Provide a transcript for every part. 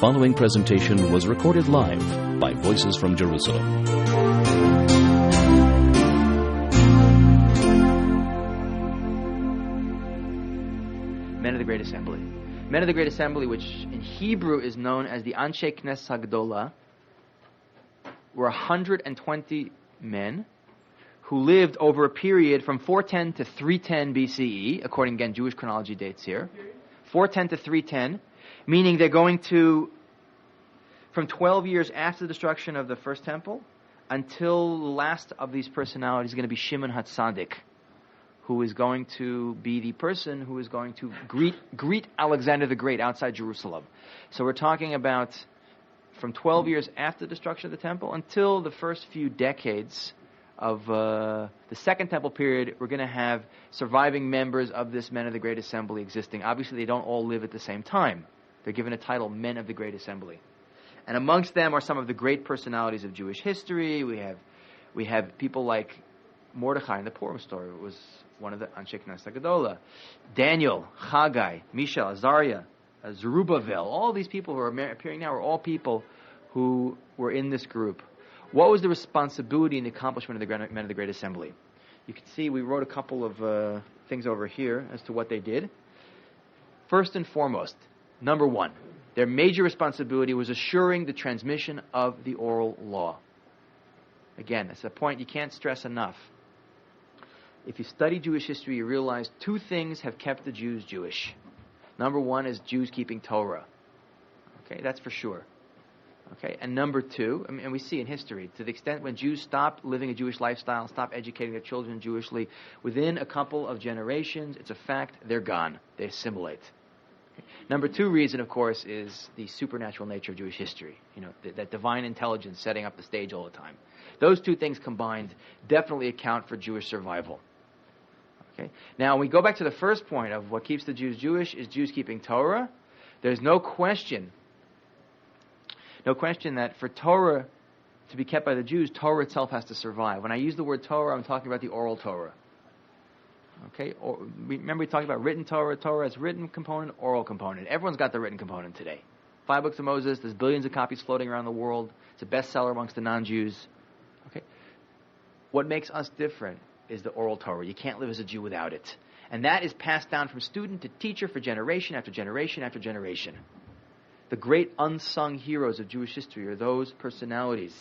following presentation was recorded live by Voices from Jerusalem. Men of the Great Assembly. Men of the Great Assembly, which in Hebrew is known as the Anshe Knesset Hagdola, were 120 men who lived over a period from 410 to 310 BCE, according, again, Jewish chronology dates here. 410 to 310, meaning they're going to, from 12 years after the destruction of the first temple, until the last of these personalities is going to be Shimon HaTzadik, who is going to be the person who is going to greet Alexander the Great outside Jerusalem. So we're talking about from 12 years after the destruction of the temple until the first few decades of the Second Temple period. We're going to have surviving members of this Men of the Great Assembly existing. Obviously, they don't all live at the same time. They're given a title, Men of the Great Assembly. And amongst them are some of the great personalities of Jewish history. We have people like Mordechai in the Purim story was one of the Anshe Knesset Hagdola. Daniel, Haggai, Mishael, Azariah, Zerubbabel. All these people who are appearing now are all people who were in this group. What was the responsibility and the accomplishment of the Men of the Great Assembly? You can see we wrote a couple of things over here as to what they did. First and foremost, number one, their major responsibility was assuring the transmission of the oral law. Again, that's a point you can't stress enough. If you study Jewish history, you realize two things have kept the Jews Jewish. Number one is Jews keeping Torah. Okay, that's for sure. Okay, and number two, and we see in history, to the extent when Jews stop living a Jewish lifestyle, stop educating their children Jewishly, within a couple of generations, it's a fact, they're gone. They assimilate. Okay. Number two reason, of course, is the supernatural nature of Jewish history. You know, that divine intelligence setting up the stage all the time. Those two things combined definitely account for Jewish survival. Okay. Now, when we go back to the first point of what keeps the Jews Jewish is Jews keeping Torah, there's no question that for Torah to be kept by the Jews, Torah itself has to survive. When I use the word Torah, I'm talking about the oral Torah. Okay? Remember we talked about written Torah. Torah has written component, oral component. Everyone's got the written component today. 5 books of Moses, there's billions of copies floating around the world. It's a bestseller amongst the non-Jews. Okay? What makes us different is the oral Torah. You can't live as a Jew without it. And that is passed down from student to teacher for generation after generation after generation. The great unsung heroes of Jewish history are those personalities.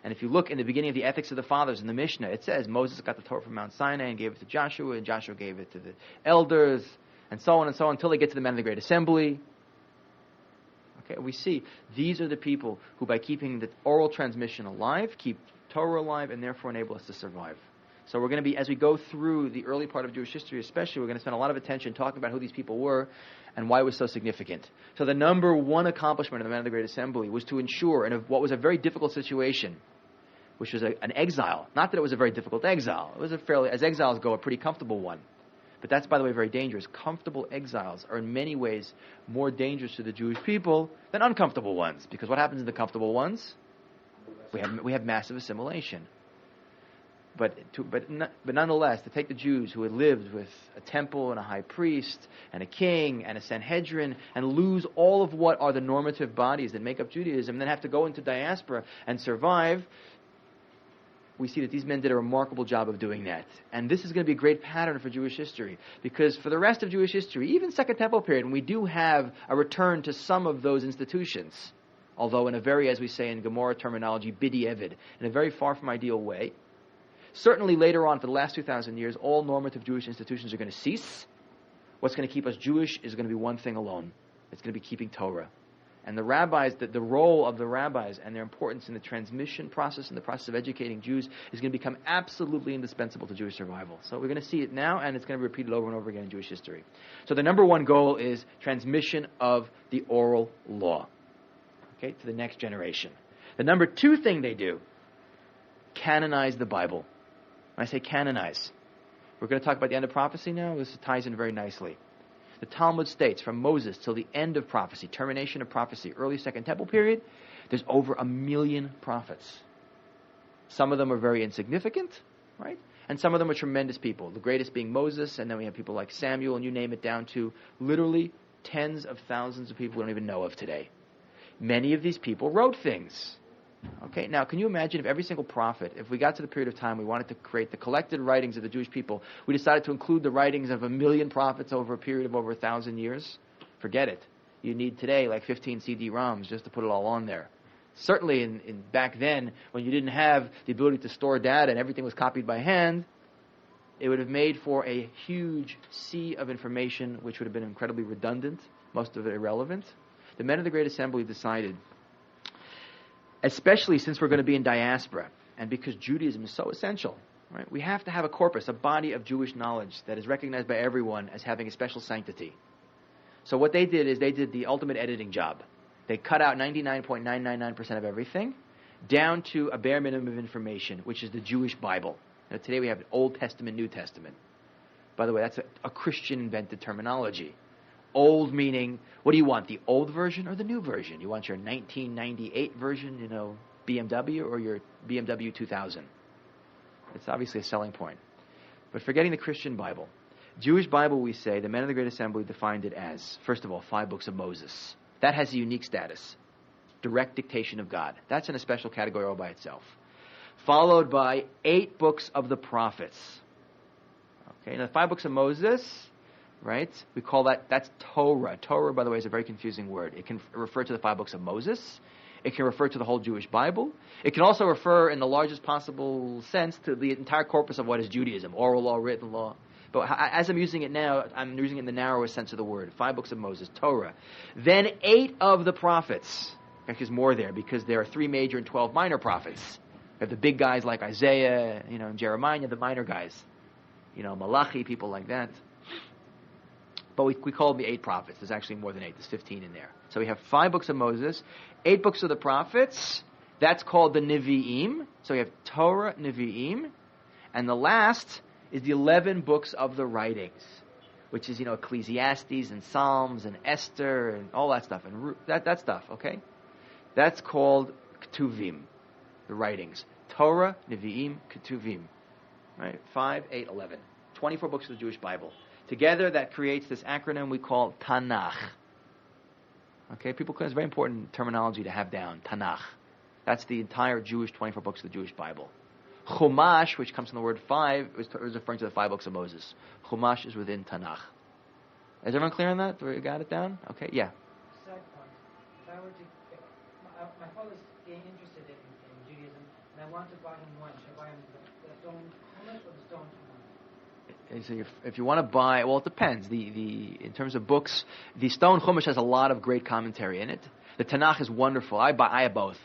And if you look in the beginning of the Ethics of the Fathers in the Mishnah, it says Moses got the Torah from Mount Sinai and gave it to Joshua, and Joshua gave it to the elders, and so on until they get to the Men of the Great Assembly. Okay, we see these are the people who, by keeping the oral transmission alive, keep Torah alive, and therefore enable us to survive. So we're going to be, as we go through the early part of Jewish history especially, we're going to spend a lot of attention talking about who these people were and why it was so significant. So the number one accomplishment of the Men of the Great Assembly was to ensure, in what was a very difficult situation, which was an exile. Not that it was a very difficult exile. It was a fairly, as exiles go, a pretty comfortable one. But that's, by the way, very dangerous. Comfortable exiles are in many ways more dangerous to the Jewish people than uncomfortable ones. Because what happens in the comfortable ones? We have massive assimilation. But nonetheless, to take the Jews who had lived with a temple and a high priest and a king and a Sanhedrin and lose all of what are the normative bodies that make up Judaism and then have to go into diaspora and survive, we see that these men did a remarkable job of doing that. And this is going to be a great pattern for Jewish history, because for the rest of Jewish history, even Second Temple period, when we do have a return to some of those institutions, although in a very, as we say in Gemara terminology, b'di'evid, in a very far from ideal way, certainly later on, for the last 2,000 years, all normative Jewish institutions are going to cease. What's going to keep us Jewish is going to be one thing alone. It's going to be keeping Torah. And the rabbis, the role of the rabbis and their importance in the transmission process and the process of educating Jews is going to become absolutely indispensable to Jewish survival. So we're going to see it now, and it's going to be repeated over and over again in Jewish history. So the number one goal is transmission of the oral law, okay, to the next generation. The number two thing they do, canonize the Bible. When I say canonize, we're going to talk about the end of prophecy now. This ties in very nicely. The Talmud states from Moses till the end of prophecy, termination of prophecy, early Second Temple period, there's over 1 million prophets. Some of them are very insignificant, right? And some of them are tremendous people. The greatest being Moses, and then we have people like Samuel, and you name it, down to literally tens of thousands of people we don't even know of today. many of these people wrote things. Okay, now can you imagine if every single prophet, if we got to the period of time we wanted to create the collected writings of the Jewish people, we decided to include the writings of 1 million prophets over a period of over 1,000 years? Forget it. You need today like 15 CD-ROMs just to put it all on there. Certainly in back then, when you didn't have the ability to store data and everything was copied by hand, it would have made for a huge sea of information which would have been incredibly redundant, most of it irrelevant. The men of the Great Assembly decided, especially since we're going to be in diaspora, and because Judaism is so essential, right? We have to have a corpus, a body of Jewish knowledge that is recognized by everyone as having a special sanctity. So what they did is they did the ultimate editing job. They cut out 99.999% of everything, down to a bare minimum of information, which is the Jewish Bible. Now, today we have Old Testament, New Testament. By the way, that's a Christian-invented terminology. Old meaning, what do you want, the old version or the new version? You want your 1998 version, BMW, or your BMW 2000? It's obviously a selling point. But forgetting the Christian Bible, Jewish Bible, we say, the men of the Great Assembly defined it as, first of all, 5 books of Moses. That has a unique status. Direct dictation of God. That's in a special category all by itself. Followed by 8 books of the prophets. Okay, now the 5 books of Moses, right? We call that's Torah. Torah, by the way, is a very confusing word. It can refer to the 5 books of Moses. It can refer to the whole Jewish Bible. It can also refer, in the largest possible sense, to the entire corpus of what is Judaism, oral law, written law. But as I'm using it now, I'm using it in the narrowest sense of the word. 5 books of Moses, Torah. Then 8 of the prophets. In fact, there's more there because there are 3 major and 12 minor prophets. You have the big guys like Isaiah, and Jeremiah, and the minor guys. Malachi, people like that. But we call them the 8 prophets. There's actually more than 8. There's 15 in there. So we have 5 books of Moses, 8 books of the prophets. That's called the Nevi'im. So we have Torah, Nevi'im. And the last is the 11 books of the writings, which is, Ecclesiastes and Psalms and Esther and all that stuff. And that stuff, okay? That's called Ketuvim, the writings. Torah, Nevi'im, Ketuvim. Right? 5, 8, 11. 24 books of the Jewish Bible. Together, that creates this acronym we call Tanakh. Okay, it's very important terminology to have down. Tanakh. That's the entire Jewish 24 books of the Jewish Bible. Chumash, which comes from the word 5, is referring to the 5 books of Moses. Chumash is within Tanakh. Is everyone clear on that? We got it down? Okay, yeah. Side point. If I were to, my father's getting interested in Judaism, and I want to buy him one. Should I buy him the stone Chumash or the stone Tanakh? So if you want to buy, well, it depends. In terms of books, the stone Chumash has a lot of great commentary in it. The Tanakh is wonderful. I have both.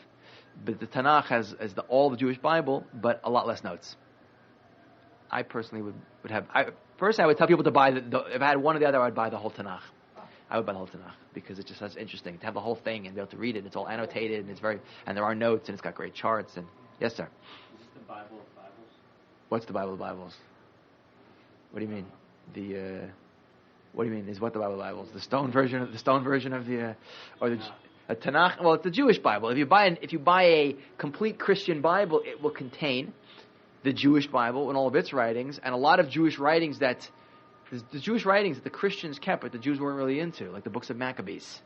But the Tanakh has all the Jewish Bible, but a lot less notes. I personally would have. First, I would tell people to buy if I had one or the other, I would buy the whole Tanakh. I would buy the whole Tanakh because it just sounds interesting to have the whole thing and be able to read it. It's all annotated and there are notes and it's got great charts and yes, sir. Is this the Bible of Bibles? What's the Bible of Bibles? What do you mean? What do you mean? Is what the Bible of Bibles? The stone version of the or the. A Tanakh, well, it's the Jewish Bible. If you buy a complete Christian Bible, it will contain the Jewish Bible and all of its writings, and a lot of Jewish writings that the Christians kept, but the Jews weren't really into, like the books of Maccabees.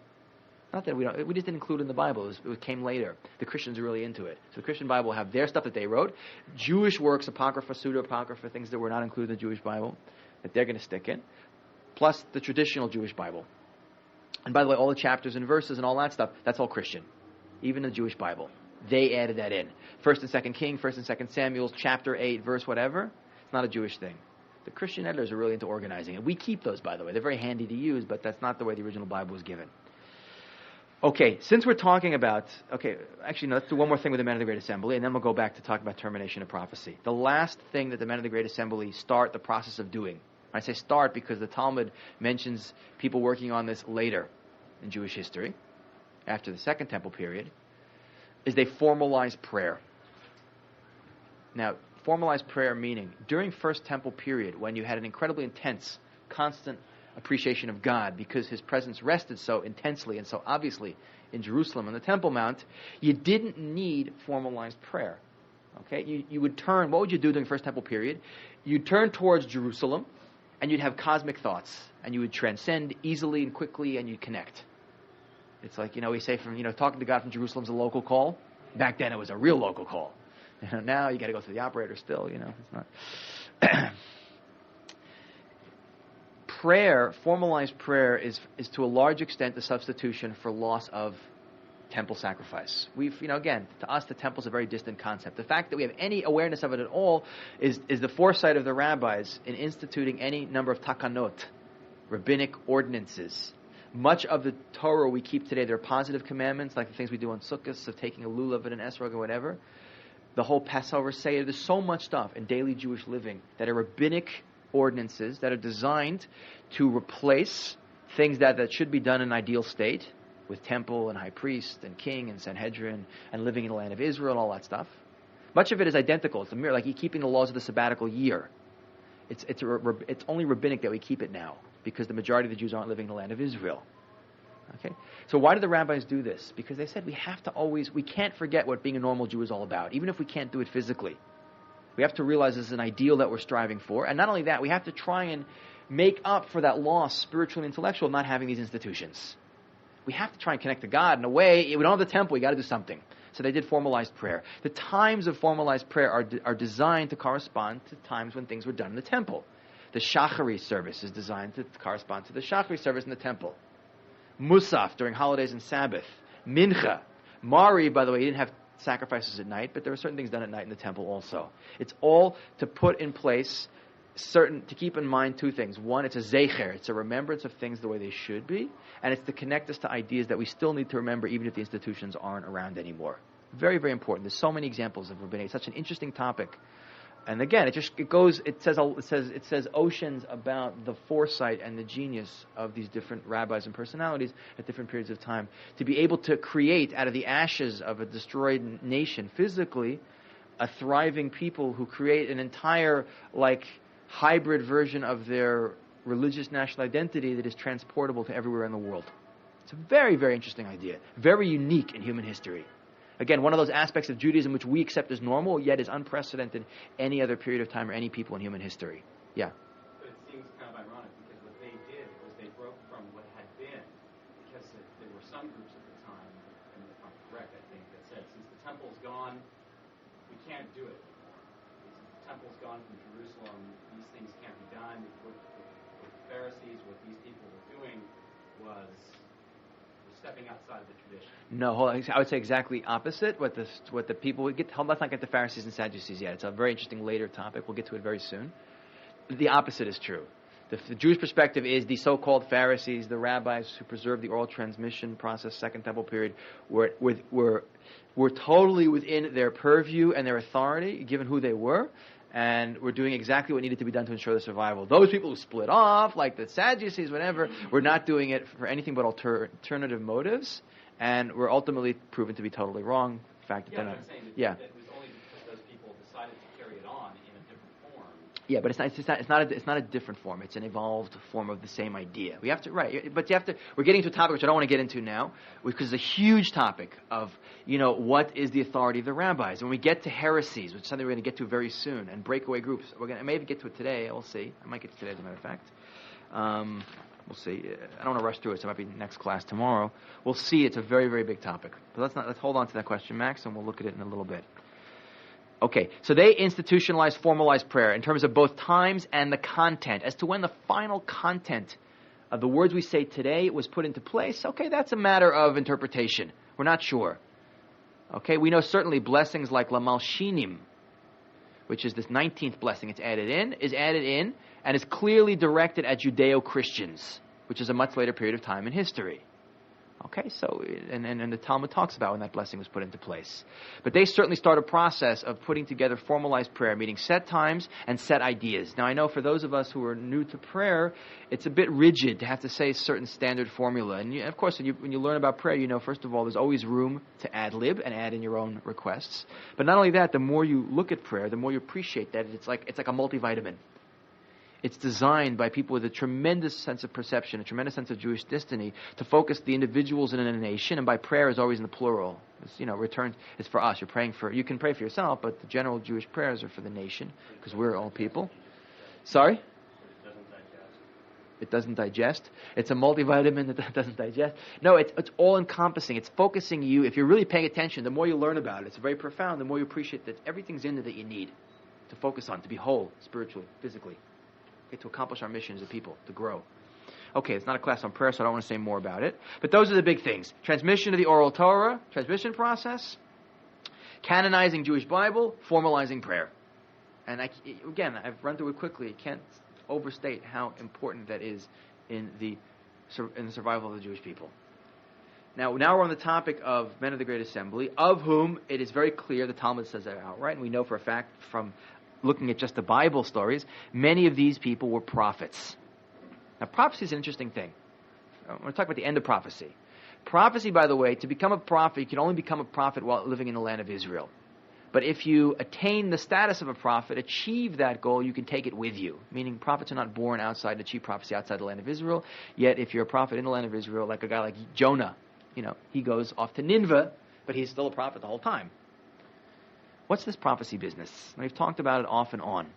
Not that we just didn't include it in the Bible. It came later. The Christians are really into it. So the Christian Bible will have their stuff that they wrote, Jewish works, apocrypha, pseudo-apocrypha, things that were not included in the Jewish Bible that they're going to stick in, plus the traditional Jewish Bible. And by the way, all the chapters and verses and all that stuff, that's all Christian. Even the Jewish Bible. They added that in. 1st and 2nd King, 1st and 2nd Samuel, chapter 8, verse whatever. It's not a Jewish thing. The Christian editors are really into organizing it. We keep those, by the way. They're very handy to use, but that's not the way the original Bible was given. Okay, since we're talking about... actually, no, let's do one more thing with the men of the Great Assembly, and then we'll go back to talk about termination of prophecy. The last thing that the men of the Great Assembly start the process of doing... I say start because the Talmud mentions people working on this later in Jewish history, after the Second Temple period, is they formalize prayer. Now, formalized prayer meaning, during First Temple period, when you had an incredibly intense, constant appreciation of God because His presence rested so intensely and so obviously in Jerusalem on the Temple Mount, you didn't need formalized prayer. Okay, you would turn, what would you do during First Temple period? You'd turn towards Jerusalem, and you'd have cosmic thoughts, and you would transcend easily and quickly, and you'd connect. It's like, we say talking to God from Jerusalem's a local call. Back then it was a real local call. Now you got to go through the operator still, it's not. Prayer, formalized prayer, is to a large extent the substitution for loss of temple sacrifice. Again, to us the temple is a very distant concept. The fact that we have any awareness of it at all is the foresight of the rabbis in instituting any number of takanot, rabbinic ordinances. Much of the Torah we keep today, there are positive commandments, like the things we do on Sukkot, of taking a lulav and an esrog or whatever. The whole Passover Seder, there's so much stuff in daily Jewish living that are rabbinic ordinances that are designed to replace things that should be done in an ideal state, with temple and high priest and king and Sanhedrin and living in the land of Israel and all that stuff. Much of it is identical. It's a mirror, like keeping the laws of the sabbatical year. It's only rabbinic that we keep it now, because the majority of the Jews aren't living in the land of Israel. Okay, so why did the rabbis do this? Because they said we can't forget what being a normal Jew is all about, even if we can't do it physically. We have to realize this is an ideal that we're striving for, and not only that, we have to try and make up for that loss, spiritual and intellectual, of not having these institutions. We have to try and connect to God in a way. We don't have the temple, we got to do something. So they did formalized prayer. The times of formalized prayer are designed to correspond to times when things were done in the temple. The Shachari service is designed to correspond to the Shachari service in the temple. Musaf during holidays and Sabbath. Mincha. Mari, by the way, he didn't have sacrifices at night, but there were certain things done at night in the temple also. It's all to put in place to keep in mind two things. One, it's a zecher, it's a remembrance of things the way they should be, and it's to connect us to ideas that we still need to remember even if the institutions aren't around anymore. Very, very important. There's so many examples of rabbinic. It's such an interesting topic. And again, it says oceans about the foresight and the genius of these different rabbis and personalities at different periods of time to be able to create out of the ashes of a destroyed nation physically a thriving people who create an entire hybrid version of their religious national identity that is transportable to everywhere in the world. It's a very, very interesting idea, very unique in human history. Again, one of those aspects of Judaism which we accept as normal, yet is unprecedented any other period of time or any people in human history. Yeah. But it seems kind of ironic because what they did was they broke from what had been, because there were some groups at the time, and if I'm correct, I think, that said, since the temple's gone, we can't do it anymore. Since the temple's gone from Jerusalem, these things can't be done. What the Pharisees, what these people were doing was stepping outside of the tradition. No, I would say exactly opposite. What the people would get. Let's not get to Pharisees and Sadducees yet. It's a very interesting later topic. We'll get to it very soon. The opposite is true. The Jewish perspective is the so-called Pharisees, the rabbis who preserved the oral transmission process, Second Temple period, were totally within their purview and their authority, given who they were, and were doing exactly what needed to be done to ensure the survival. Those people who split off, like the Sadducees, whatever, were not doing it for anything but alternative motives, and were ultimately proven to be totally wrong. In fact, I'm saying that it was only because those people decided to carry it on in a different form. Yeah, but it's not a different form. It's an evolved form of the same idea. We have to, right, but you have to, we're getting to a topic which I don't want to get into now, because it's a huge topic of, what is the authority of the rabbis. When we get to heresies, which is something we're going to get to very soon, and breakaway groups, I may even get to it today, we'll see. I might get to it today, as a matter of fact. We'll see. I don't want to rush through it, so it might be next class tomorrow. We'll see. It's a very, very big topic. But let's hold on to that question, Max, and we'll look at it in a little bit. Okay, so they institutionalized formalized prayer in terms of both times and the content. As to when the final content of the words we say today was put into place, okay, that's a matter of interpretation. We're not sure. Okay, we know certainly blessings like La Malshinim, which is this 19th blessing is added in, and is clearly directed at Judeo-Christians, which is a much later period of time in history. Okay, so, and the Talmud talks about when that blessing was put into place. But they certainly start a process of putting together formalized prayer, meaning set times and set ideas. Now, I know for those of us who are new to prayer, it's a bit rigid to have to say a certain standard formula. And of course, when you learn about prayer, first of all, there's always room to ad-lib and add in your own requests. But not only that, the more you look at prayer, the more you appreciate that it's like a multivitamin. It's designed by people with a tremendous sense of perception, a tremendous sense of Jewish destiny, to focus the individuals in a nation, and by prayer is always in the plural. It's for us. You can pray for yourself, but the general Jewish prayers are for the nation, because we're all people. Sorry? it doesn't digest. It's a multivitamin that doesn't digest. No, it's all-encompassing. It's focusing you. If you're really paying attention, the more you learn about it, it's very profound, the more you appreciate that everything's in there that you need to focus on, to be whole, spiritually, physically, okay, to accomplish our mission as a people, to grow. Okay, it's not a class on prayer, so I don't want to say more about it. But those are the big things. Transmission of the oral Torah, transmission process, canonizing Jewish Bible, formalizing prayer. And again, I've run through it quickly. I can't overstate how important that is in the survival of the Jewish people. Now we're on the topic of men of the Great Assembly, of whom it is very clear, the Talmud says that outright, and we know for a fact from looking at just the Bible stories, many of these people were prophets. Now prophecy is an interesting thing. I want to talk about the end of prophecy. Prophecy, by the way, to become a prophet, you can only become a prophet while living in the land of Israel. But if you attain the status of a prophet, achieve that goal, you can take it with you. Meaning prophets are not born outside and achieve prophecy outside the land of Israel. Yet if you're a prophet in the land of Israel, like a guy like Jonah, he goes off to Nineveh, but he's still a prophet the whole time. What's this prophecy business? We've talked about it off and on.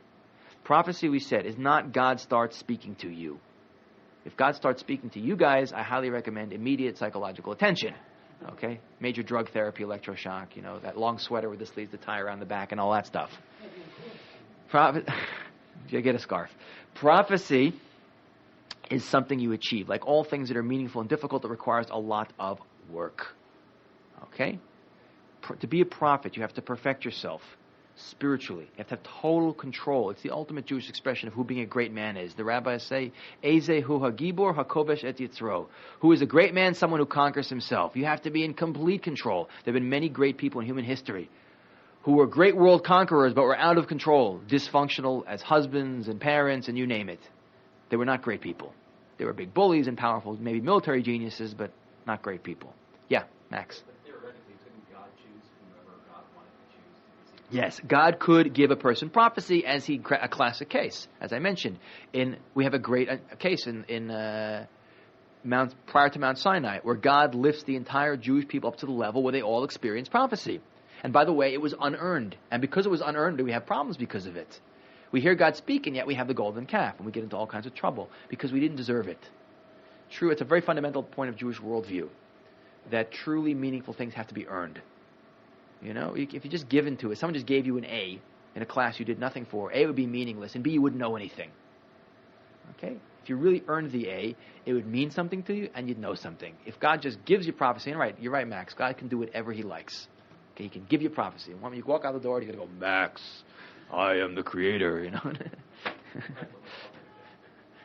Prophecy, we said, is not God starts speaking to you. If God starts speaking to you guys, I highly recommend immediate psychological attention. Okay? Major drug therapy, electroshock, that long sweater with the sleeves that tie around the back and all that stuff. You get a scarf. Prophecy is something you achieve. Like all things that are meaningful and difficult, it requires a lot of work. Okay? To be a prophet, you have to perfect yourself spiritually. You have to have total control. It's the ultimate Jewish expression of who being a great man is. The rabbis say, Eze hu hagibor hakovesh et yitzro. Who is a great man? Someone who conquers himself. You have to be in complete control. There have been many great people in human history who were great world conquerors but were out of control, dysfunctional as husbands and parents and you name it. They were not great people. They were big bullies and powerful, maybe military geniuses, but not great people. Yeah, Max. But theoretically, couldn't God choose whomever God wanted to choose to receive? Yes, God could give a person prophecy, as a classic case, as I mentioned. We have a great case in prior to Mount Sinai, where God lifts the entire Jewish people up to the level where they all experience prophecy. And by the way, it was unearned, and because it was unearned, we have problems because of it. We hear God speak, and yet we have the golden calf, and we get into all kinds of trouble because we didn't deserve it. True, it's a very fundamental point of Jewish worldview that truly meaningful things have to be earned. If you just give into it, someone just gave you an A in a class you did nothing for, A would be meaningless, and B, you wouldn't know anything. Okay? If you really earned the A, it would mean something to you, and you'd know something. If God just gives you prophecy, and you're right, Max, God can do whatever He likes. Okay, He can give you prophecy. And when you walk out the door, you're going to go, Max, I am the creator,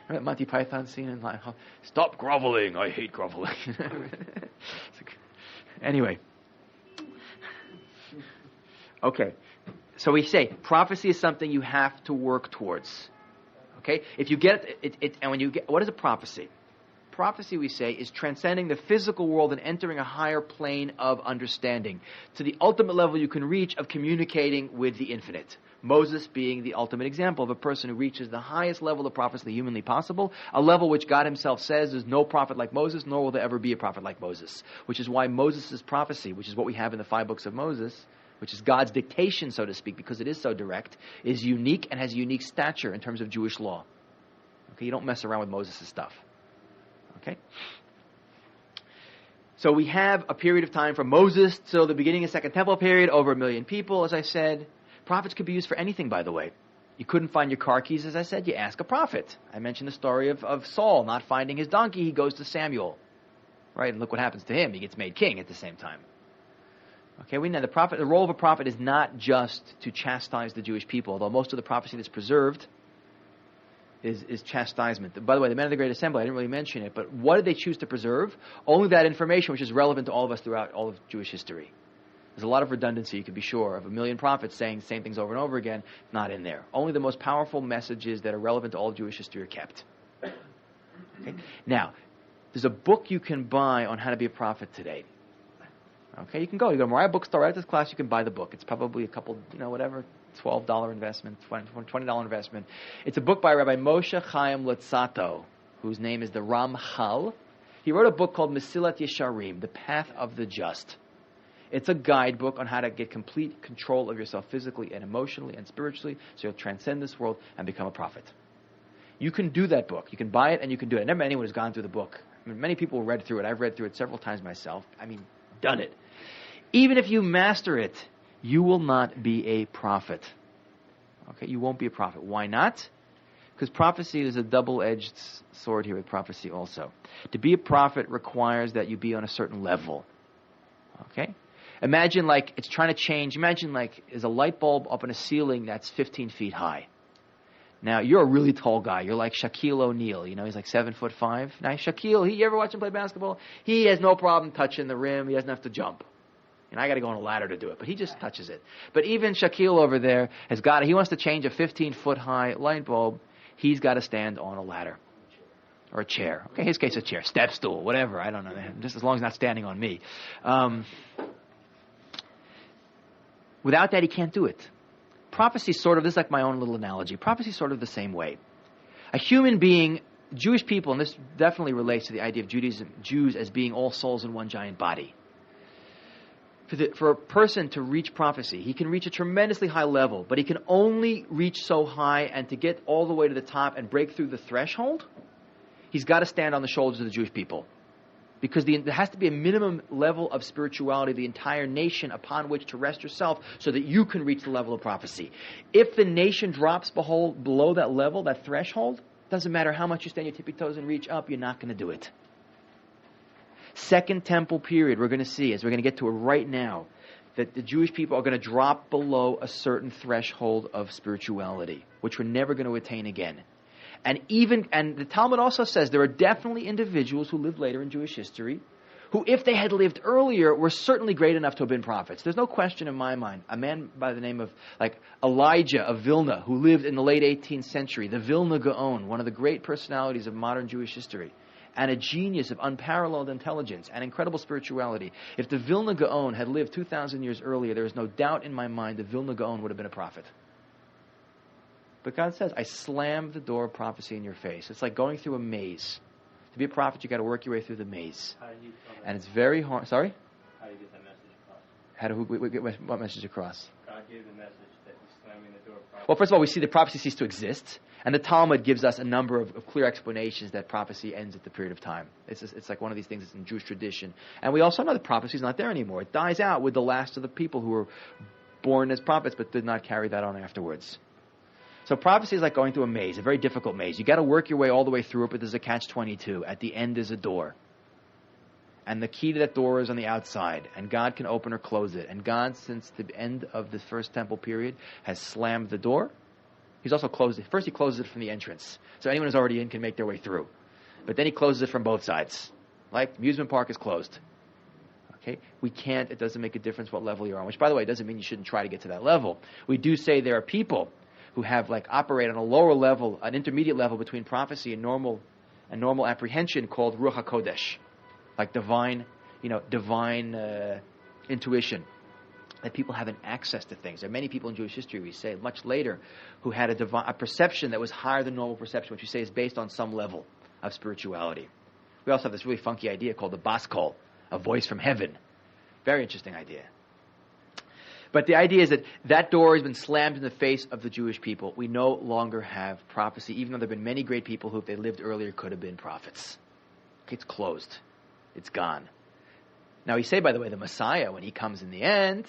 Right, Monty Python scene in like, stop groveling, I hate groveling. Anyway. Okay. So we say prophecy is something you have to work towards. Okay? If you get it, and when you get, what is a prophecy? Prophecy, we say, is transcending the physical world and entering a higher plane of understanding to the ultimate level you can reach of communicating with the infinite. Moses being the ultimate example of a person who reaches the highest level of prophecy humanly possible, a level which God Himself says there's no prophet like Moses, nor will there ever be a prophet like Moses. Which is why Moses' prophecy, which is what we have in the 5 books of Moses, which is God's dictation, so to speak, because it is so direct, is unique and has a unique stature in terms of Jewish law. Okay, you don't mess around with Moses' stuff. Okay? So we have a period of time from Moses till the beginning of the Second Temple period, over 1 million people, as I said. Prophets could be used for anything, by the way. You couldn't find your car keys, as I said, you ask a prophet. I mentioned the story of Saul not finding his donkey, he goes to Samuel. Right, and look what happens to him, he gets made king at the same time. Okay, we know the role of a prophet is not just to chastise the Jewish people, although most of the prophecy that's preserved is chastisement. By the way, the men of the Great Assembly, I didn't really mention it, but what did they choose to preserve? Only that information which is relevant to all of us throughout all of Jewish history. There's a lot of redundancy, you can be sure, of 1 million prophets saying the same things over and over again, not in there. Only the most powerful messages that are relevant to all Jewish history are kept. Okay? Now, there's a book you can buy on how to be a prophet today. Okay, you go to Mariah Bookstore, right at this class, you can buy the book. It's probably a couple, $12 investment, $20 investment. It's a book by Rabbi Moshe Chaim Luzzatto, whose name is the Ramchal. He wrote a book called Mesilat Yesharim, The Path of the Just. It's a guidebook on how to get complete control of yourself physically and emotionally and spiritually so you'll transcend this world and become a prophet. You can do that book. You can buy it and you can do it. I never met anyone who's gone through the book. I mean, many people read through it. I've read through it several times myself. I mean, done it. Even if you master it, you will not be a prophet. Okay, you won't be a prophet. Why not? Because prophecy is a double-edged sword here with prophecy also. To be a prophet requires that you be on a certain level. Okay? Imagine like it's trying to change. Imagine like there's a light bulb up in a ceiling that's 15 feet high. Now, you're a really tall guy. You're like Shaquille O'Neal. You know, he's like 7'5". Now, Shaquille, you ever watch him play basketball? He has no problem touching the rim. He doesn't have to jump. And I got to go on a ladder to do it, but he just touches it. But even Shaquille over there he wants to change a 15-foot high light bulb. He's got to stand on a ladder or a chair. Okay, in his case, a chair, step stool, whatever. I don't know. Just as long as not standing on me. Without that, he can't do it. Prophecy this is like my own little analogy. Prophecy is sort of the same way. A human being, Jewish people, and this definitely relates to the idea of Jews as being all souls in one giant body. For a person to reach prophecy, he can reach a tremendously high level, but he can only reach so high, and to get all the way to the top and break through the threshold, he's got to stand on the shoulders of the Jewish people. Because there has to be a minimum level of spirituality, the entire nation upon which to rest yourself so that you can reach the level of prophecy. If the nation drops below that level, that threshold, doesn't matter how much you stand your tippy toes and reach up, you're not going to do it. Second Temple period, we're going to see, as we're going to get to it right now, that the Jewish people are going to drop below a certain threshold of spirituality, which we're never going to attain again. And the Talmud also says there are definitely individuals who lived later in Jewish history who, if they had lived earlier, were certainly great enough to have been prophets. There's no question in my mind. A man by the name of Elijah of Vilna, who lived in the late 18th century, the Vilna Gaon, one of the great personalities of modern Jewish history, and a genius of unparalleled intelligence and incredible spirituality. If the Vilna Gaon had lived 2,000 years earlier, there is no doubt in my mind the Vilna Gaon would have been a prophet. But God says, I slam the door of prophecy in your face. It's like going through a maze. To be a prophet, you've got to work your way through the maze. How do you tell that? And it's very hard. Sorry? How do you get that message across? What message across? God gave the message that he's slamming the door of prophecy. Well, first of all, we see that prophecy ceased to exist. And the Talmud gives us a number of clear explanations that prophecy ends at the period of time. It's like one of these things that's in Jewish tradition. And we also know that prophecy is not there anymore. It dies out with the last of the people who were born as prophets but did not carry that on afterwards. So prophecy is like going through a maze, a very difficult maze. You've got to work your way all the way through it, but there's a catch-22. At the end is a door. And the key to that door is on the outside. And God can open or close it. And God, since the end of the First Temple period, has slammed the door. He's also closed it. First he closes it from the entrance. So anyone who's already in can make their way through. But then he closes it from both sides. Like, amusement park is closed. Okay? It doesn't make a difference what level you're on. Which, by the way, doesn't mean you shouldn't try to get to that level. We do say there are people who have operate on a lower level, an intermediate level between prophecy and normal apprehension, called Ruach HaKodesh, like divine intuition. That people have an access to things. There are many people in Jewish history, we say much later, who had a perception that was higher than normal perception, which we say is based on some level of spirituality. We also have this really funky idea called the Bas Kol, a voice from heaven. Very interesting idea. But the idea is that door has been slammed in the face of the Jewish people. We no longer have prophecy, even though there have been many great people who, if they lived earlier, could have been prophets. Okay, it's closed. It's gone. Now, we say, by the way, the Messiah, when he comes in the end,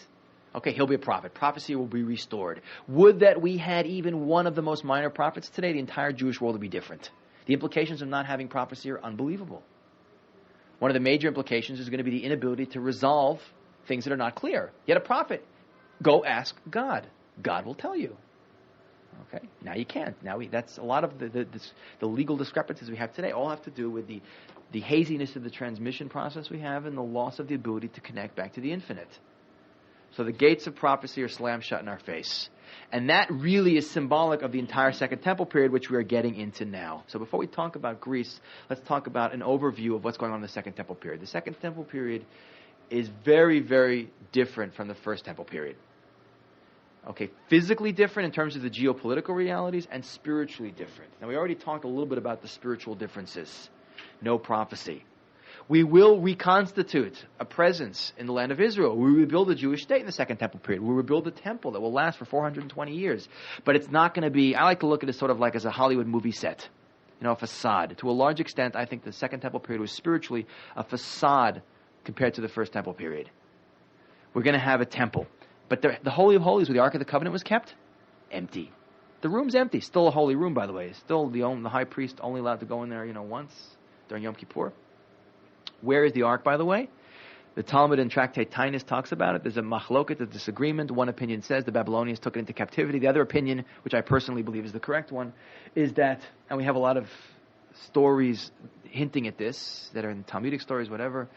okay, he'll be a prophet. Prophecy will be restored. Would that we had even one of the most minor prophets today, the entire Jewish world would be different. The implications of not having prophecy are unbelievable. One of the major implications is going to be the inability to resolve things that are not clear. Yet a prophet, go ask God. God will tell you. Okay, now you can't. That's a lot of the legal discrepancies we have today all have to do with the haziness of the transmission process we have and the loss of the ability to connect back to the infinite. So the gates of prophecy are slammed shut in our face. And that really is symbolic of the entire Second Temple period, which we are getting into now. So before we talk about Greece, let's talk about an overview of what's going on in the Second Temple period. The Second Temple period is very, very different from the First Temple period. Okay, physically different in terms of the geopolitical realities, and spiritually different. Now, we already talked a little bit about the spiritual differences. No prophecy. We will reconstitute a presence in the land of Israel. We rebuild a Jewish state in the Second Temple period. We rebuild a temple that will last for 420 years. But it's not going to be, I like to look at it sort of like as a Hollywood movie set, a facade. To a large extent, I think the Second Temple period was spiritually a facade compared to the First Temple period. We're going to have a temple. But the Holy of Holies, where the Ark of the Covenant was kept, empty. The room's empty. Still a holy room, by the way. Still the high priest only allowed to go in there, once during Yom Kippur. Where is the Ark, by the way? The Talmud in Tractate Tainus talks about it. There's a machloket, a disagreement. One opinion says the Babylonians took it into captivity. The other opinion, which I personally believe is the correct one, is that, and we have a lot of stories hinting at this, that are in Talmudic stories, whatever,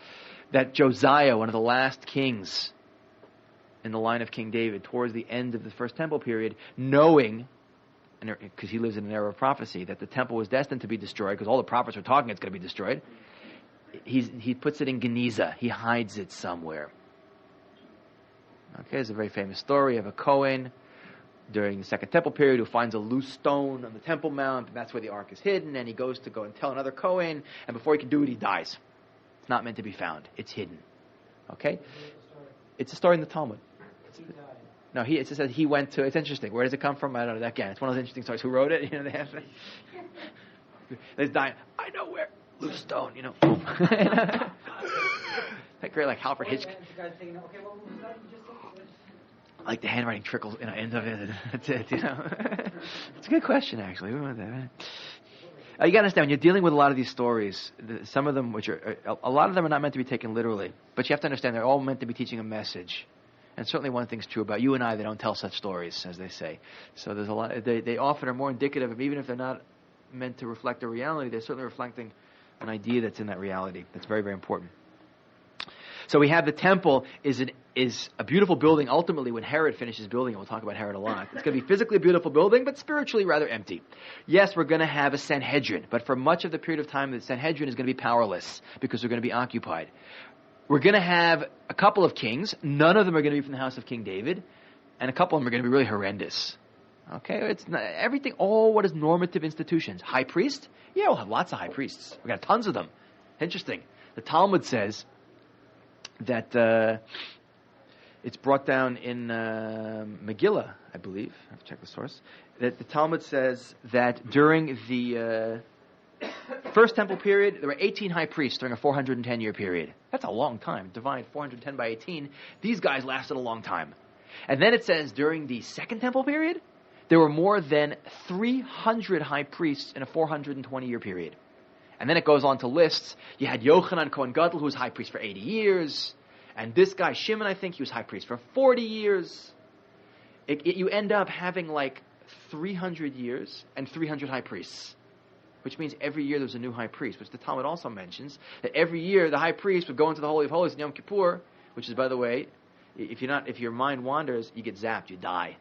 that Josiah, one of the last kings in the line of King David, towards the end of the First Temple period, knowing, because he lives in an era of prophecy, that the temple was destined to be destroyed, because all the prophets were talking it's going to be destroyed, he puts it in Geniza. He hides it somewhere. Okay, there's a very famous story of a Kohen during the Second Temple period who finds a loose stone on the Temple Mount, and that's where the Ark is hidden, and he goes to go and tell another Kohen, and before he can do it, he dies. It's not meant to be found. It's hidden. Okay? It's a story in the Talmud. No, it says he went to, it's interesting. Where does it come from? I don't know. Again, it's one of those interesting stories. Who wrote it? They have there's dying. I know where. Loose stone, boom. That great, like Alfred Hitchcock. Like the handwriting trickles ends of it. That's it, It's a good question, actually. We want that, right? You got to understand, when you're dealing with a lot of these stories, some of them, a lot of them are not meant to be taken literally. But you have to understand, they're all meant to be teaching a message. And certainly one thing's true about you and I, they don't tell such stories, as they say. So there's a lot, they often are more indicative of, even if they're not meant to reflect a reality, they're certainly reflecting an idea that's in that reality. That's very, very important. So we have the temple is a beautiful building. Ultimately, when Herod finishes building it, we'll talk about Herod a lot. It's going to be physically a beautiful building, but spiritually rather empty. Yes, we're going to have a Sanhedrin, but for much of the period of time, the Sanhedrin is going to be powerless because they're going to be occupied. We're going to have a couple of kings. None of them are going to be from the house of King David, and a couple of them are going to be really horrendous. Okay, it's not, everything, all what is normative institutions. High priest? Yeah, we'll have lots of high priests. We've got tons of them. Interesting. The Talmud says that it's brought down in Megillah, I believe. I have to check the source. That the Talmud says that during the First Temple period, there were 18 high priests during a 410-year period. That's a long time. Divide 410 by 18. These guys lasted a long time. And then it says during the Second Temple period, there were more than 300 high priests in a 420-year period. And then it goes on to lists. You had Yochanan Kohen Gadol, who was high priest for 80 years. And this guy, Shimon, I think, he was high priest for 40 years. You end up having like 300 years and 300 high priests. Which means every year there's a new high priest. Which the Talmud also mentions. That every year the high priest would go into the Holy of Holies in Yom Kippur. Which is, by the way, if your mind wanders, you get zapped, you die.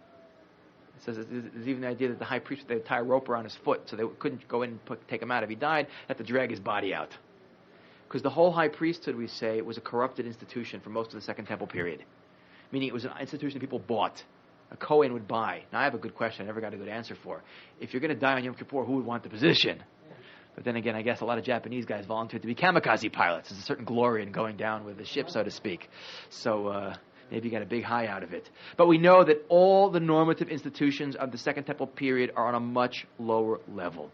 It says there's even the idea that the high priest, they'd tie a rope around his foot so they couldn't go in and take him out. If he died, they had to drag his body out. Because the whole high priesthood, we say, was a corrupted institution for most of the Second Temple period. Meaning it was an institution people bought. A Kohen would buy. Now I have a good question I never got a good answer for. If you're going to die on Yom Kippur, who would want the position? But then again, I guess a lot of Japanese guys volunteered to be kamikaze pilots. There's a certain glory in going down with the ship, so to speak. So maybe you got a big high out of it. But we know that all the normative institutions of the Second Temple period are on a much lower level.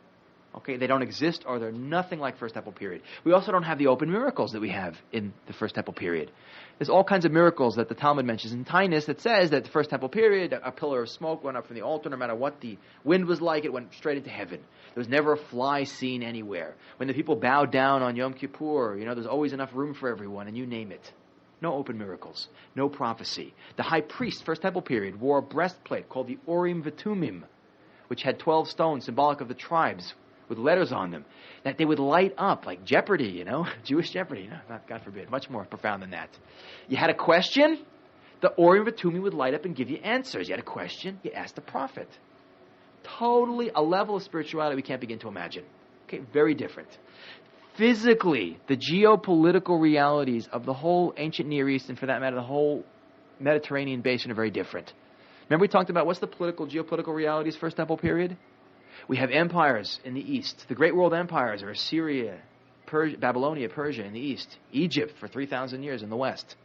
Okay, they don't exist, or they're nothing like First Temple period. We also don't have the open miracles that we have in the First Temple period. There's all kinds of miracles that the Talmud mentions in Tainus that says that the First Temple period, a pillar of smoke went up from the altar. No matter what the wind was like, it went straight into heaven. There was never a fly seen anywhere. When the people bowed down on Yom Kippur, there's always enough room for everyone, and you name it. No open miracles. No prophecy. The high priest, First Temple period, wore a breastplate called the Urim V'Tumim, which had 12 stones symbolic of the tribes, with letters on them, that they would light up like Jeopardy, Jewish Jeopardy. No, not, God forbid, much more profound than that. You had a question, the Urim V'Tumim would light up and give you answers. You had a question, you asked the prophet. Totally a level of spirituality we can't begin to imagine. Okay, very different. Physically, the geopolitical realities of the whole ancient Near East, and for that matter, the whole Mediterranean basin, are very different. Remember we talked about what's the geopolitical realities First Temple period? We have empires in the east. The great world empires are Assyria, Babylonia, Persia in the east. Egypt for 3,000 years in the west.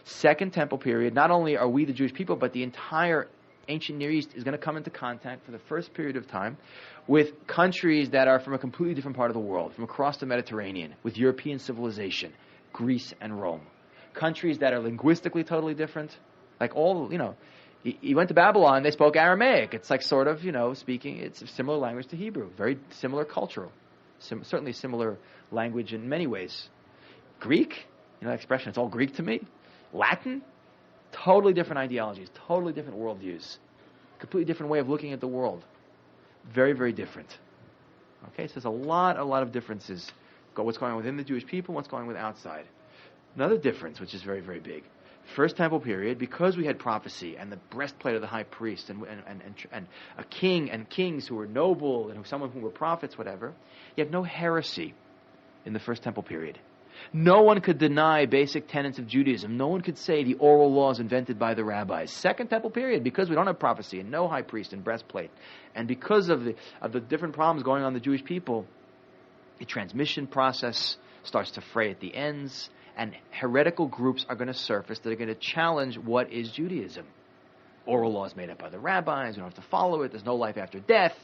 Second Temple period, not only are we the Jewish people, but the entire ancient Near East is going to come into contact for the first period of time with countries that are from a completely different part of the world, from across the Mediterranean, with European civilization, Greece and Rome. Countries that are linguistically totally different. Like you went to Babylon, they spoke Aramaic. It's like sort of, speaking, it's a similar language to Hebrew. Very similar cultural. Certainly similar language in many ways. Greek, that expression, it's all Greek to me. Latin, totally different ideologies, totally different worldviews, completely different way of looking at the world. Very, very different. Okay, so there's a lot of differences. What's going on within the Jewish people, what's going on with outside. Another difference, which is very, very big. First Temple period, because we had prophecy and the breastplate of the high priest and a king and kings who were noble and some of whom were prophets, whatever, you have no heresy in the First Temple period. No one could deny basic tenets of Judaism. No one could say the oral laws invented by the rabbis. Second Temple period, because we don't have prophecy and no high priest and breastplate, and because of the different problems going on in the Jewish people, the transmission process starts to fray at the ends, and heretical groups are going to surface that are going to challenge what is Judaism. Oral laws made up by the rabbis, we don't have to follow it, there's no life after death.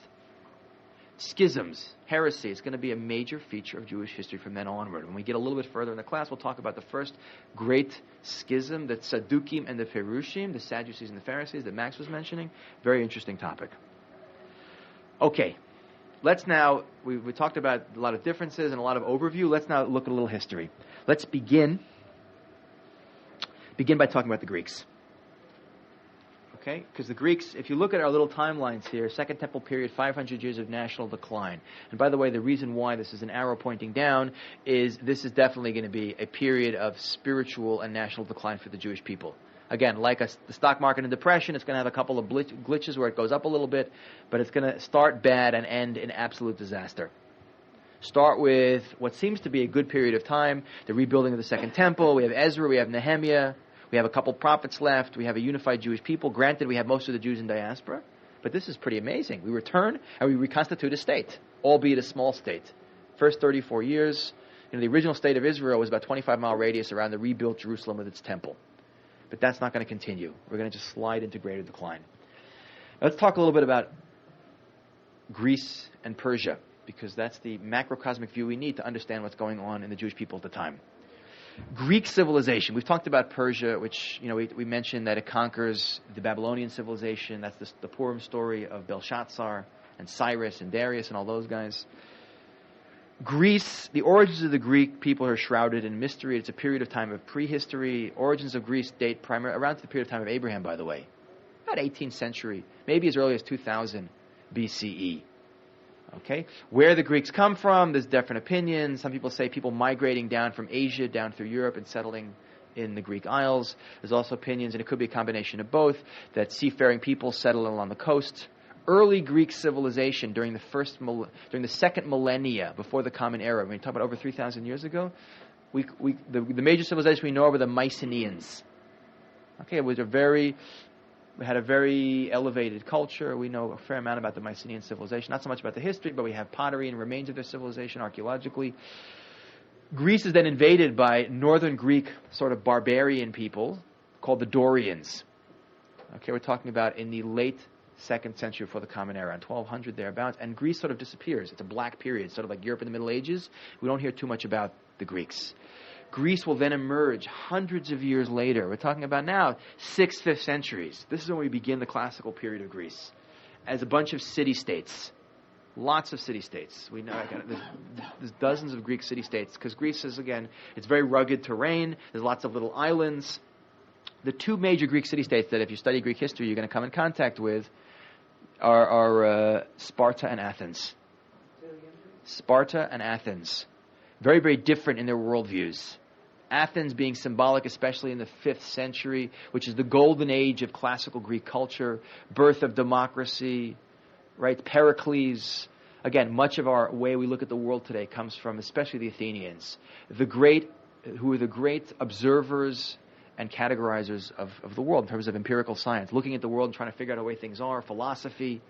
Schisms, heresy, is going to be a major feature of Jewish history from then onward. When we get a little bit further in the class, we'll talk about the first great schism, the Sadducees and the Perushim, the Sadducees and the Pharisees that Max was mentioning. Very interesting topic. Okay, let's now, we talked about a lot of differences and a lot of overview. Let's now look at a little history. Let's begin by talking about the Greeks. Okay, because the Greeks, if you look at our little timelines here, Second Temple period, 500 years of national decline. And by the way, the reason why this is an arrow pointing down is this is definitely going to be a period of spiritual and national decline for the Jewish people. Again, like the stock market in depression, it's going to have a couple of glitches where it goes up a little bit, but it's going to start bad and end in absolute disaster. Start with what seems to be a good period of time, the rebuilding of the Second Temple. We have Ezra, we have Nehemiah. We have a couple prophets left. We have a unified Jewish people. Granted, we have most of the Jews in diaspora, but this is pretty amazing. We return and we reconstitute a state, albeit a small state. First 34 years, the original state of Israel was about 25-mile radius around the rebuilt Jerusalem with its temple. But that's not going to continue. We're going to just slide into greater decline. Now, let's talk a little bit about Greece and Persia, because that's the macrocosmic view we need to understand what's going on in the Jewish people at the time. Greek civilization. We've talked about Persia, which, we mentioned that it conquers the Babylonian civilization. That's the Purim story of Belshazzar and Cyrus and Darius and all those guys. Greece, the origins of the Greek people are shrouded in mystery. It's a period of time of prehistory. Origins of Greece date primarily around to the period of time of Abraham, by the way. About 18th century, maybe as early as 2000 BCE. Okay, where the Greeks come from, there's different opinions. Some people say people migrating down from Asia down through Europe and settling in the Greek Isles. There's also opinions, and it could be a combination of both, that seafaring people settle along the coast. Early Greek civilization during the second millennia before the Common Era. When we talk about over 3,000 years ago, the major civilization we know are the Mycenaeans. Okay, it was we had a very elevated culture. We know a fair amount about the Mycenaean civilization. Not so much about the history, but we have pottery and remains of their civilization archaeologically. Greece is then invaded by northern Greek sort of barbarian people called the Dorians. Okay, we're talking about in the late 2nd century before the Common Era, in 1200 thereabouts, and Greece sort of disappears. It's a black period, sort of like Europe in the Middle Ages. We don't hear too much about the Greeks. Greece will then emerge hundreds of years later. We're talking about now 6th, 5th centuries. This is when we begin the classical period of Greece as a bunch of city-states. Lots of city-states. We know there's dozens of Greek city-states because Greece is, again, it's very rugged terrain. There's lots of little islands. The two major Greek city-states that if you study Greek history you're going to come in contact with are Sparta and Athens. Sparta and Athens. Very, very different in their worldviews. Athens being symbolic, especially in the 5th century, which is the golden age of classical Greek culture, birth of democracy, right? Pericles. Again, much of our way we look at the world today comes from especially the Athenians, who were the great observers and categorizers of the world in terms of empirical science, looking at the world and trying to figure out the way things are, philosophy.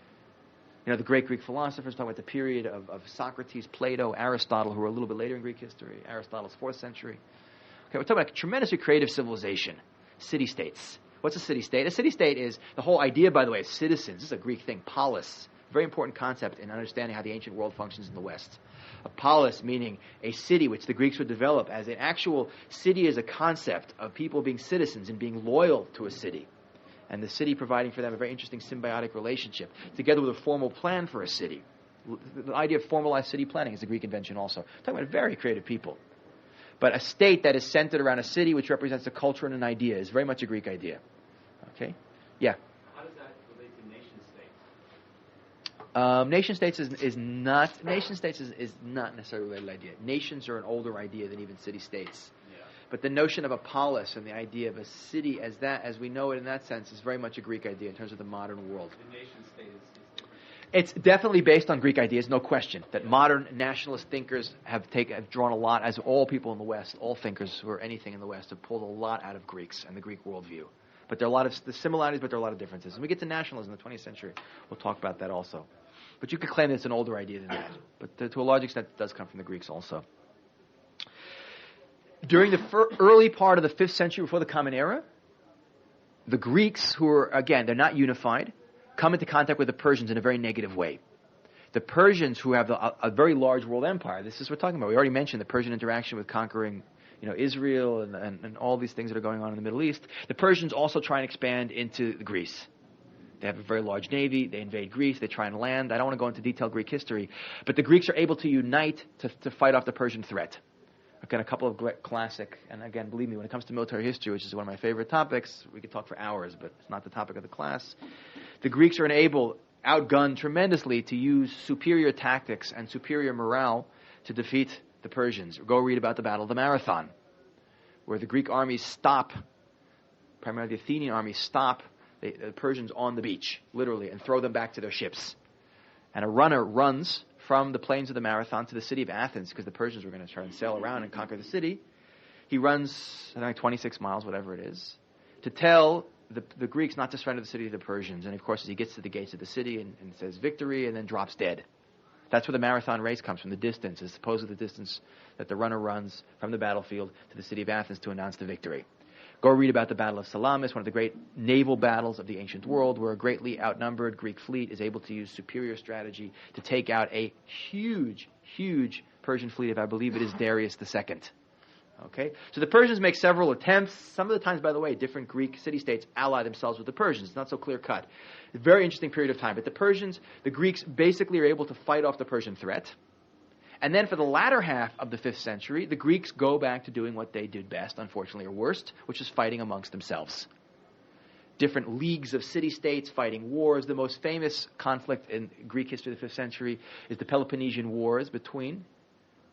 The great Greek philosophers, talking about the period of Socrates, Plato, Aristotle, who were a little bit later in Greek history. Aristotle's 4th century. Okay, we're talking about tremendously creative civilization, city-states. What's a city-state? A city-state is the whole idea, by the way, of citizens. This is a Greek thing, polis. Very important concept in understanding how the ancient world functions in the West. A polis meaning a city, which the Greeks would develop as an actual city as a concept of people being citizens and being loyal to a city. And the city providing for them a very interesting symbiotic relationship, together with a formal plan for a city. The idea of formalized city planning is a Greek invention also. Talking about very creative people. But a state that is centered around a city which represents a culture and an idea is very much a Greek idea. Okay? Yeah? How does that relate to nation states? Nation states is not necessarily a related idea. Nations are an older idea than even city-states. But the notion of a polis and the idea of a city as we know it in that sense is very much a Greek idea in terms of the modern world. The nation state is different. It's definitely based on Greek ideas, no question. That modern nationalist thinkers have drawn a lot, as all people in the West, all thinkers who are anything in the West, have pulled a lot out of Greeks and the Greek worldview. But there are a lot of the similarities, but there are a lot of differences. When we get to nationalism in the 20th century, we'll talk about that also. But you could claim that it's an older idea than that. But to a large extent, it does come from the Greeks also. During the early part of the 5th century before the Common Era, the Greeks, who are, again, they're not unified, come into contact with the Persians in a very negative way. The Persians, who have a very large world empire, this is what we're talking about. We already mentioned the Persian interaction with conquering Israel and all these things that are going on in the Middle East. The Persians also try and expand into Greece. They have a very large navy. They invade Greece. They try and land. I don't want to go into detailed Greek history, but the Greeks are able to unite to fight off the Persian threat. Again, a couple of classic, and again, believe me, when it comes to military history, which is one of my favorite topics, we could talk for hours, but it's not the topic of the class. The Greeks are outgunned tremendously, to use superior tactics and superior morale to defeat the Persians. Go read about the Battle of the Marathon, where the Greek armies stop, primarily the Athenian armies stop the Persians on the beach, literally, and throw them back to their ships. And a runner runs from the plains of the Marathon to the city of Athens, because the Persians were going to try and sail around and conquer the city. He runs, I think, 26 miles, whatever it is, to tell the Greeks not to surrender the city to the Persians. And of course, as he gets to the gates of the city and says victory, and then drops dead. That's where the marathon race comes from, the distance, as opposed to the distance that the runner runs from the battlefield to the city of Athens to announce the victory. Go read about the Battle of Salamis, one of the great naval battles of the ancient world, where a greatly outnumbered Greek fleet is able to use superior strategy to take out a huge, huge Persian fleet of, I believe it is, Darius II. Okay? So the Persians make several attempts. Some of the times, by the way, different Greek city-states ally themselves with the Persians. It's not so clear-cut. A very interesting period of time. But the Greeks basically are able to fight off the Persian threat. And then for the latter half of the 5th century, the Greeks go back to doing what they did best, unfortunately, or worst, which is fighting amongst themselves. Different leagues of city-states fighting wars. The most famous conflict in Greek history of the 5th century is the Peloponnesian Wars between,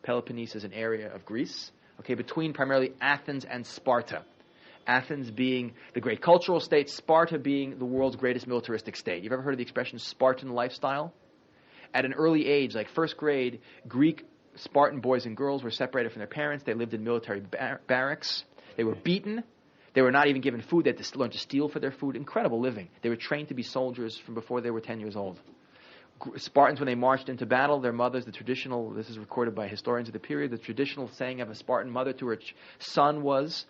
Peloponnese is an area of Greece, between primarily Athens and Sparta. Athens being the great cultural state, Sparta being the world's greatest militaristic state. You've ever heard of the expression Spartan lifestyle? At an early age, like 1st grade, Greek Spartan boys and girls were separated from their parents. They lived in military barracks. They were beaten. They were not even given food. They had to learn to steal for their food. Incredible living. They were trained to be soldiers from before they were 10 years old. Spartans, when they marched into battle, their mothers, this is recorded by historians of the period, the traditional saying of a Spartan mother to her son was,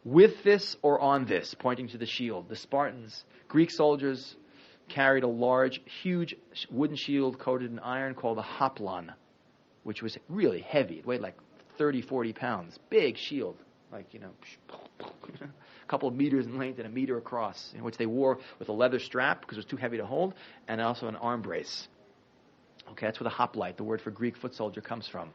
"With this or on this," pointing to the shield. The Spartans, Greek soldiers, carried a large, huge wooden shield coated in iron called a hoplon, which was really heavy. It weighed like 30, 40 pounds. Big shield, a couple of meters in length and a meter across, which they wore with a leather strap because it was too heavy to hold, and also an arm brace. Okay, that's where the hoplite, the word for Greek foot soldier, comes from.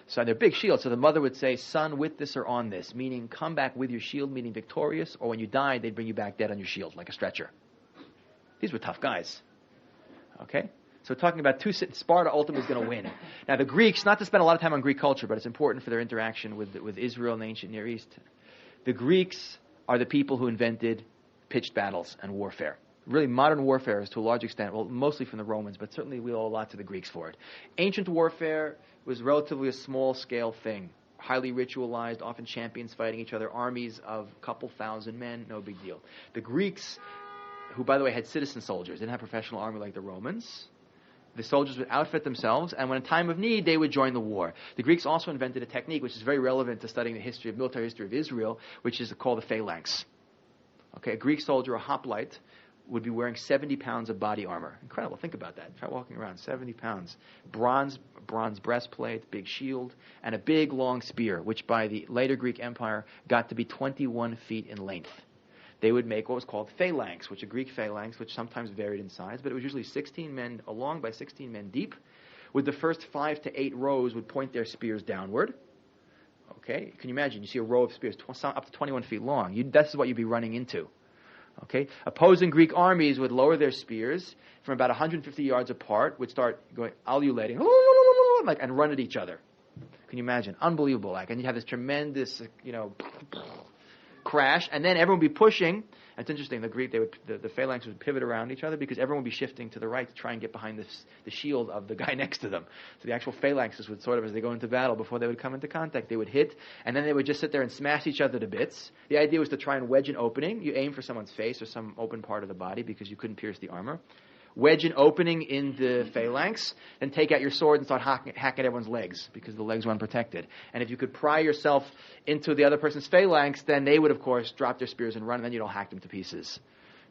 So they're big shields. So the mother would say, "Son, with this or on this," meaning come back with your shield, meaning victorious, or when you died, they'd bring you back dead on your shield, like a stretcher. These were tough guys. Okay? So we're talking about Sparta ultimately is going to win. Now the Greeks, not to spend a lot of time on Greek culture, but it's important for their interaction with Israel and the ancient Near East. The Greeks are the people who invented pitched battles and warfare. Really, modern warfare is to a large extent, well, mostly from the Romans, but certainly we owe a lot to the Greeks for it. Ancient warfare was relatively a small-scale thing. Highly ritualized, often champions fighting each other, armies of a couple thousand men, no big deal. The Greeks, who, by the way, had citizen soldiers, didn't have a professional army like the Romans, The soldiers would outfit themselves, and when in time of need, they would join the war. The Greeks also invented a technique which is very relevant to studying the military history of Israel, which is called the Phalanx. Okay, a Greek soldier, a hoplite, would be wearing 70 pounds of body armor. Incredible. Think about that. Try walking around. 70 pounds. Bronze breastplate, big shield, and a big long spear, which by the later Greek Empire got to be 21 feet in length. They would make what was called phalanx, which a Greek phalanx, which sometimes varied in size, but it was usually 16 men along by 16 men deep, with the first 5 to 8 rows would point their spears downward. Okay, can you imagine? You see a row of spears up to 21 feet long. This is what you'd be running into. Okay, opposing Greek armies would lower their spears from about 150 yards apart, would start going ululating, and run at each other. Can you imagine? Unbelievable. And you have this tremendous, crash, and then everyone would be pushing. And it's interesting. The phalanx would pivot around each other because everyone would be shifting to the right to try and get behind the shield of the guy next to them. So the actual phalanxes would sort of, as they go into battle, before they would come into contact, they would hit, and then they would just sit there and smash each other to bits. The idea was to try and wedge an opening. You aim for someone's face or some open part of the body because you couldn't pierce the armor. Wedge an opening in the phalanx, and take out your sword and start hacking at everyone's legs because the legs were unprotected. And if you could pry yourself into the other person's phalanx, then they would, of course, drop their spears and run, and then you'd all hack them to pieces.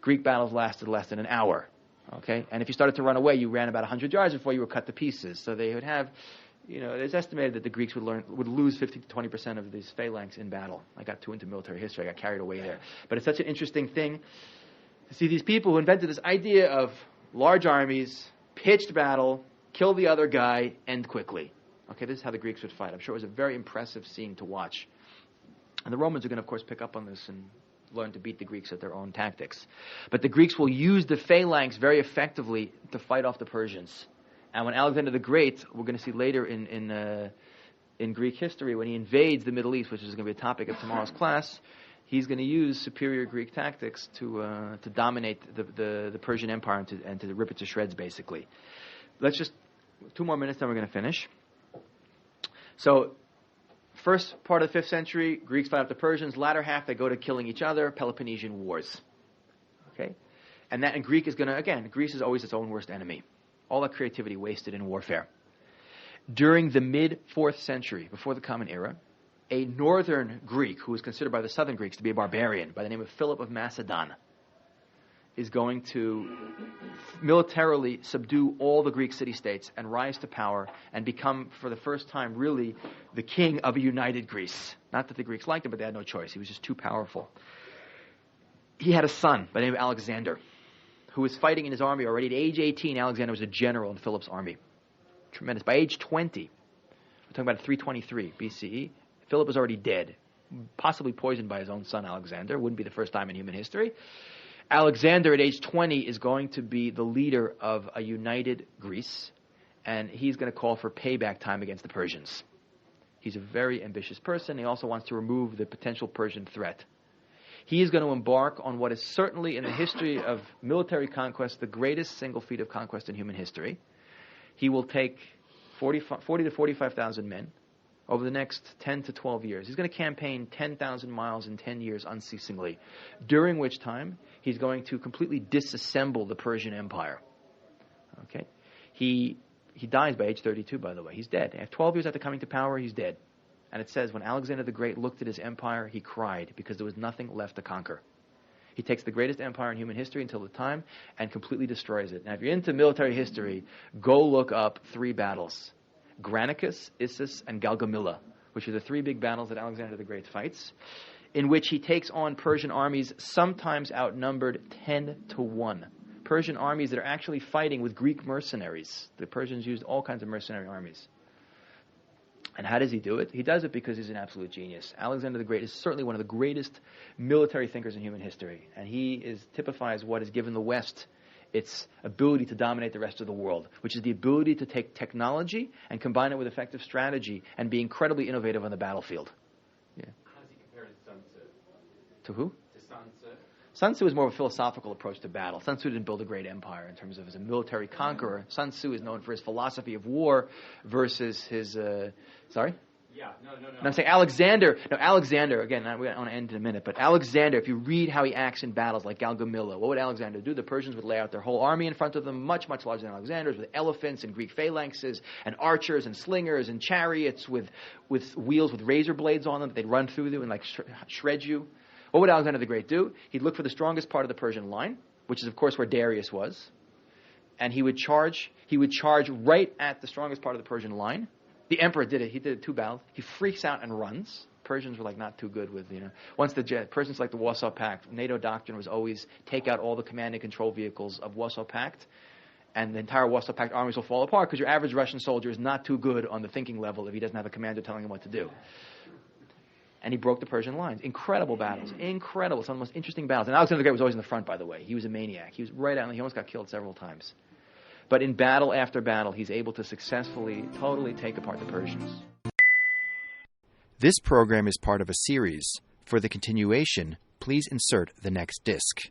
Greek battles lasted less than an hour. Okay, and if you started to run away, you ran about 100 yards before you were cut to pieces. So they would have, it's estimated that the Greeks would lose 50 to 20% of these phalanx in battle. I got too into military history. I got carried away there. But it's such an interesting thing to see these people who invented this idea of large armies, pitched battle, kill the other guy, end quickly. Okay, this is how the Greeks would fight. I'm sure it was a very impressive scene to watch. And the Romans are going to, of course, pick up on this and learn to beat the Greeks at their own tactics. But the Greeks will use the phalanx very effectively to fight off the Persians. And when Alexander the Great, we're going to see later in Greek history, when he invades the Middle East, which is going to be a topic of tomorrow's class, he's going to use superior Greek tactics to dominate the Persian Empire and to rip it to shreds, basically. Let's just 2 more minutes, then we're going to finish. So, first part of the 5th century, Greeks fight off the Persians. Latter half, they go to killing each other. Peloponnesian Wars. Okay, and Greek is going to Greece is always its own worst enemy. All that creativity wasted in warfare. During the mid-4th century, before the Common Era, a northern Greek, who is considered by the southern Greeks to be a barbarian, by the name of Philip of Macedon, is going to militarily subdue all the Greek city-states and rise to power and become, for the first time, really the king of a united Greece. Not that the Greeks liked him, but they had no choice. He was just too powerful. He had a son by the name of Alexander, who was fighting in his army already. At age 18, Alexander was a general in Philip's army. Tremendous. By age 20, we're talking about 323 BCE, Philip was already dead, possibly poisoned by his own son Alexander. Wouldn't be the first time in human history. Alexander at age 20 is going to be the leader of a united Greece, and he's going to call for payback time against the Persians. He's a very ambitious person. He also wants to remove the potential Persian threat. He is going to embark on what is certainly in the history of military conquest the greatest single feat of conquest in human history. He will take 40 to 45,000 men over the next 10 to 12 years. He's going to campaign 10,000 miles in 10 years unceasingly, during which time he's going to completely disassemble the Persian Empire. Okay, He dies by age 32, by the way. He's dead. 12 years after coming to power, he's dead. And it says, when Alexander the Great looked at his empire, he cried because there was nothing left to conquer. He takes the greatest empire in human history until the time and completely destroys it. Now, if you're into military history, go look up 3 battles. Granicus, Issus, and Gaugamela, which are the 3 big battles that Alexander the Great fights, in which he takes on Persian armies sometimes outnumbered 10 to 1. Persian armies that are actually fighting with Greek mercenaries. The Persians used all kinds of mercenary armies. And how does he do it? He does it because he's an absolute genius. Alexander the Great is certainly one of the greatest military thinkers in human history. And he typifies what has given the West its ability to dominate the rest of the world, which is the ability to take technology and combine it with effective strategy and be incredibly innovative on the battlefield. Yeah. How does he compare to Sun Tzu? To who? To Sun Tzu. Sun Tzu is more of a philosophical approach to battle. Sun Tzu didn't build a great empire in terms of as a military conqueror. Sun Tzu is known for his philosophy of war versus his... Sorry? Yeah, no. And I'm saying Alexander, again, I want to end in a minute, but Alexander, if you read how he acts in battles like Gaugamela, what would Alexander do? The Persians would lay out their whole army in front of them, much, much larger than Alexander's, with elephants and Greek phalanxes and archers and slingers and chariots with wheels with razor blades on them that they'd run through you and like shred you. What would Alexander the Great do? He'd look for the strongest part of the Persian line, which is, of course, where Darius was, and he would charge right at the strongest part of the Persian line. The emperor did it. He did it 2 battles. He freaks out and runs. Persians were like not too good with, once the Persians like the Warsaw Pact, NATO doctrine was always take out all the command and control vehicles of Warsaw Pact, and the entire Warsaw Pact armies will fall apart because your average Russian soldier is not too good on the thinking level if he doesn't have a commander telling him what to do. And he broke the Persian lines. Incredible battles. Incredible. Some of the most interesting battles. And Alexander the Great was always in the front, by the way. He was a maniac. He was right out, he almost got killed several times. But in battle after battle, he's able to successfully, totally take apart the Persians. This program is part of a series. For the continuation, please insert the next disc.